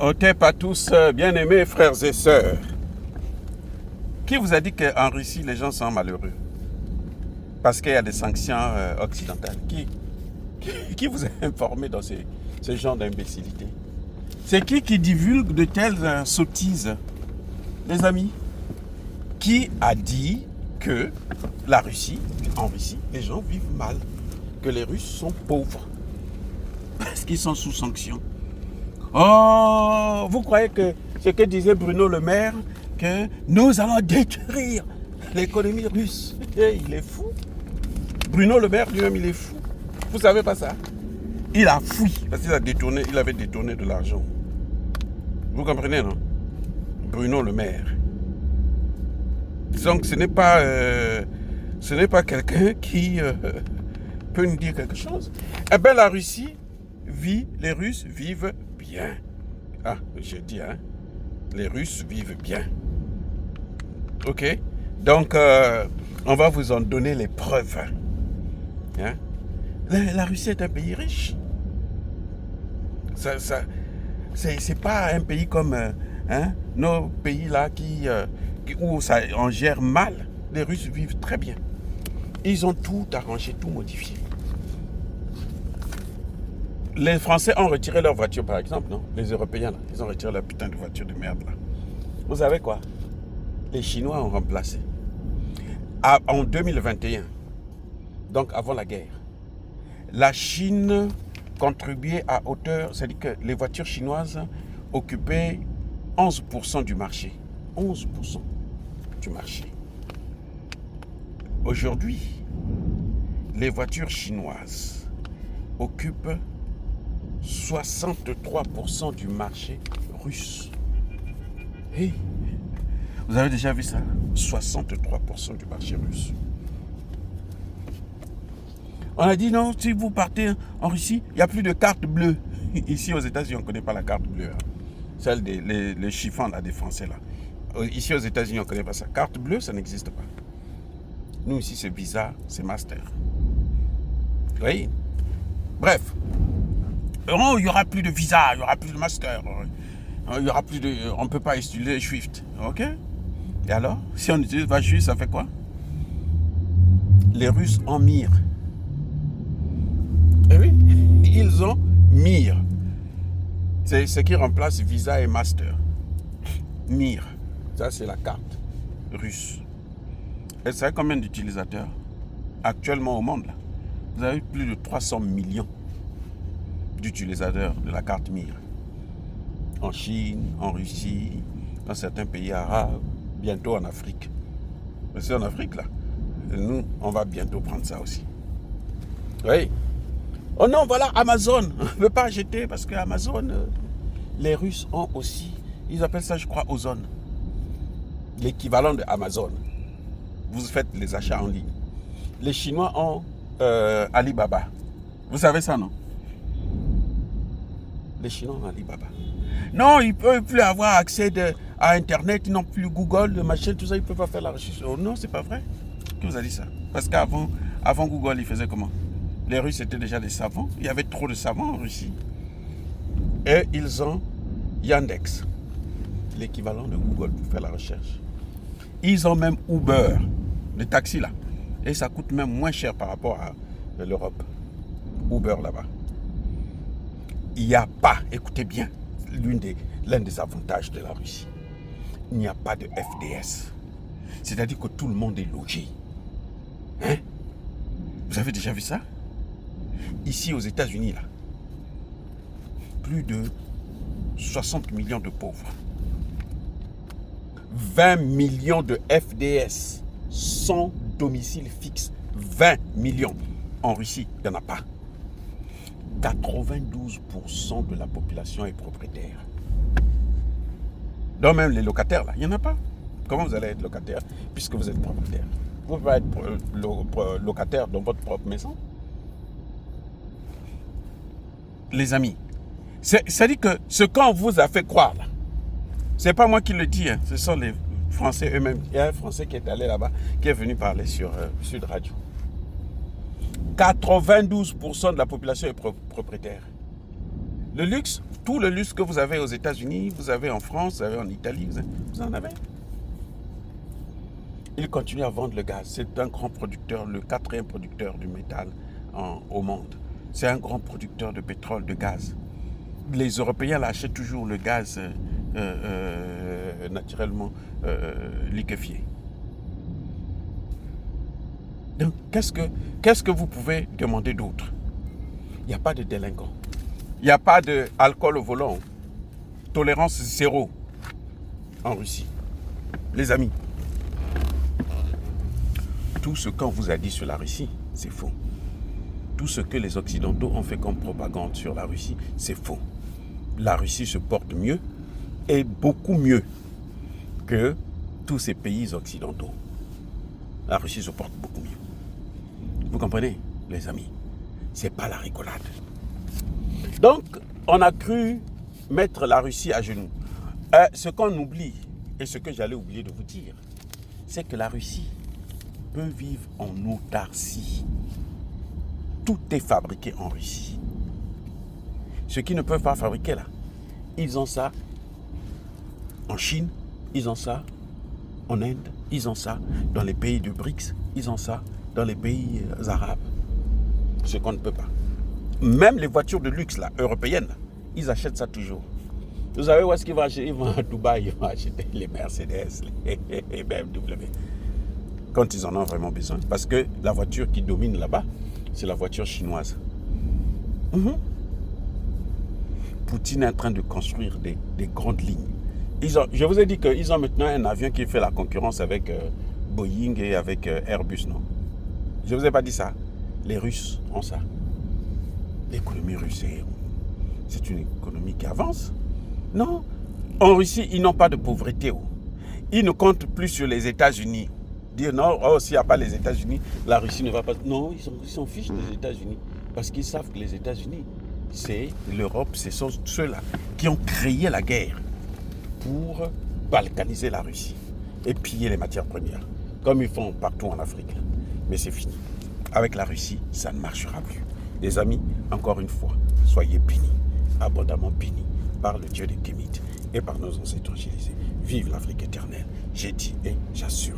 Otep à tous, bien-aimés frères et sœurs. Qui vous a dit qu'en Russie, les gens sont malheureux? Parce qu'il y a des sanctions occidentales. Qui vous a informé dans ce genre d'imbécilité? C'est qui divulgue de telles sottises? Les amis, qui a dit que en Russie, les gens vivent mal, que les Russes sont pauvres, parce qu'ils sont sous sanctions? Oh, vous croyez que ce que disait Bruno Le Maire, que nous allons détruire l'économie russe? Il est fou. Bruno Le Maire lui-même, il est fou. Vous savez pas ça? Il a fui parce qu'il avait détourné de l'argent. Vous comprenez, non? Bruno Le Maire. Donc ce n'est pas quelqu'un qui peut nous dire quelque chose. Eh bien, la Russie vit, les Russes vivent bien. Ah, j'ai dit, hein? Les Russes vivent bien. Ok? Donc, on va vous en donner les preuves. Hein? La Russie est un pays riche. C'est pas un pays comme nos pays là où on gère mal. Les Russes vivent très bien. Ils ont tout arrangé, tout modifié. Les Français ont retiré leur voiture, par exemple, non? Les Européens, là, ils ont retiré leur putain de voiture de merde, là. Vous savez quoi? Les Chinois ont remplacé. En 2021, donc avant la guerre, la Chine contribuait à hauteur, c'est-à-dire que les voitures chinoises occupaient 11% du marché. 11% du marché. Aujourd'hui, les voitures chinoises occupent 63% du marché russe. Hey, vous avez déjà vu ça? 63% du marché russe. On a dit non, si vous partez en Russie, il n'y a plus de carte bleue. Ici aux États-Unis, on ne connaît pas la carte bleue. Hein. Celle les chiffons là, des Français là. Ici aux États-Unis, on ne connaît pas ça. Carte bleue, ça n'existe pas. Nous ici, c'est Visa, c'est Master. Oui. Bref. Oh, il n'y aura plus de Visa, il n'y aura plus de Master. Il y aura plus de. On ne peut pas utiliser Swift. Ok? Et alors, si on utilise Swift, ça fait quoi? Les Russes en mirent. Eh oui, ils ont MIR. C'est ce qui remplace Visa et Master. MIR. Ça, c'est la carte russe. Et vous savez combien d'utilisateurs actuellement au monde là? Vous avez plus de 300 millions d'utilisateurs de la carte MIR. En Chine, en Russie, dans certains pays arabes, bientôt en Afrique. Mais c'est en Afrique là. Et nous, on va bientôt prendre ça aussi. Oui. Oh non, voilà Amazon. On ne peut pas acheter parce que Amazon, les Russes ont aussi, ils appellent ça, je crois, Ozone. L'équivalent de Amazon. Vous faites les achats en ligne. Les Chinois ont Alibaba. Vous savez ça, non? Les Chinois ont Alibaba. Non, ils ne peuvent plus avoir accès à Internet, ils n'ont plus Google, le machin, tout ça, ils ne peuvent pas faire la recherche. Oh non, c'est pas vrai. Qui vous a dit ça? Parce qu'avant Google, ils faisaient comment? Les Russes étaient déjà des savants. Il y avait trop de savants en Russie. Et ils ont Yandex, l'équivalent de Google pour faire la recherche. Ils ont même Uber, le taxi là. Et ça coûte même moins cher par rapport à l'Europe. Uber là-bas. Il n'y a pas, écoutez bien, l'un des avantages de la Russie. Il n'y a pas de FDS. C'est-à-dire que tout le monde est logé. Hein? Vous avez déjà vu ça? Ici aux États-Unis, là, plus de 60 millions de pauvres. 20 millions de FDS sans domicile fixe. 20 millions. En Russie, il n'y en a pas. 92% de la population est propriétaire. Donc même les locataires, là, il n'y en a pas. Comment vous allez être locataire puisque vous êtes propriétaire? Vous pouvez être locataire dans votre propre maison. Les amis, c'est-à-dire que ce qu'on vous a fait croire, là, c'est pas moi qui le dis, hein, ce sont les Français eux-mêmes. Il y a un Français qui est allé là-bas, qui est venu parler sur Sud Radio. 92% de la population est propriétaire. Le luxe, tout le luxe que vous avez aux États-Unis, vous avez en France, vous avez en Italie, vous en avez. Il continue à vendre le gaz. C'est un grand producteur, le 4e producteur du métal au monde. C'est un grand producteur de pétrole, de gaz. Les Européens achètent toujours le gaz naturellement liquéfié. Donc, qu'est-ce que vous pouvez demander d'autre? Il n'y a pas de délinquants. Il n'y a pas d'alcool au volant. Tolérance zéro en Russie. Les amis, tout ce qu'on vous a dit sur la Russie, c'est faux. Tout ce que les Occidentaux ont fait comme propagande sur la Russie, c'est faux. La Russie se porte mieux et beaucoup mieux que tous ces pays occidentaux. La Russie se porte beaucoup mieux. Vous comprenez, les amis? C'est pas la rigolade. Donc, on a cru mettre la Russie à genoux. Ce qu'on oublie, et ce que j'allais oublier de vous dire, c'est que la Russie peut vivre en autarcie. Tout est fabriqué en Russie. Ce qu'ils ne peuvent pas fabriquer là, ils ont ça en Chine, ils ont ça en Inde, ils ont ça dans les pays du BRICS, ils ont ça dans les pays arabes. Ce qu'on ne peut pas. Même les voitures de luxe là, européennes, là, ils achètent ça toujours. Vous savez où est-ce qu'ils vont acheter? Ils vont à Dubaï, ils vont acheter les Mercedes, les BMW. Quand ils en ont vraiment besoin. Parce que la voiture qui domine là-bas, c'est la voiture chinoise. Poutine est en train de construire des grandes lignes. Je vous ai dit qu'ils ont maintenant un avion qui fait la concurrence avec Boeing et avec Airbus, non? Je ne vous ai pas dit ça. Les Russes ont ça. L'économie russe, c'est une économie qui avance. Non. En Russie, ils n'ont pas de pauvreté. Ils ne comptent plus sur les États-Unis. Dire non, s'il n'y a pas les États-Unis, la Russie ne va pas... Non, ils s'en fichent des États-Unis. Parce qu'ils savent que les États-Unis, c'est l'Europe, c'est ceux-là qui ont créé la guerre pour balkaniser la Russie et piller les matières premières, comme ils font partout en Afrique. Mais c'est fini. Avec la Russie, ça ne marchera plus. Les amis, encore une fois, soyez bénis, abondamment bénis par le Dieu des Kémites et par nos ancêtres chez. Vive l'Afrique éternelle. J'ai dit et j'assure.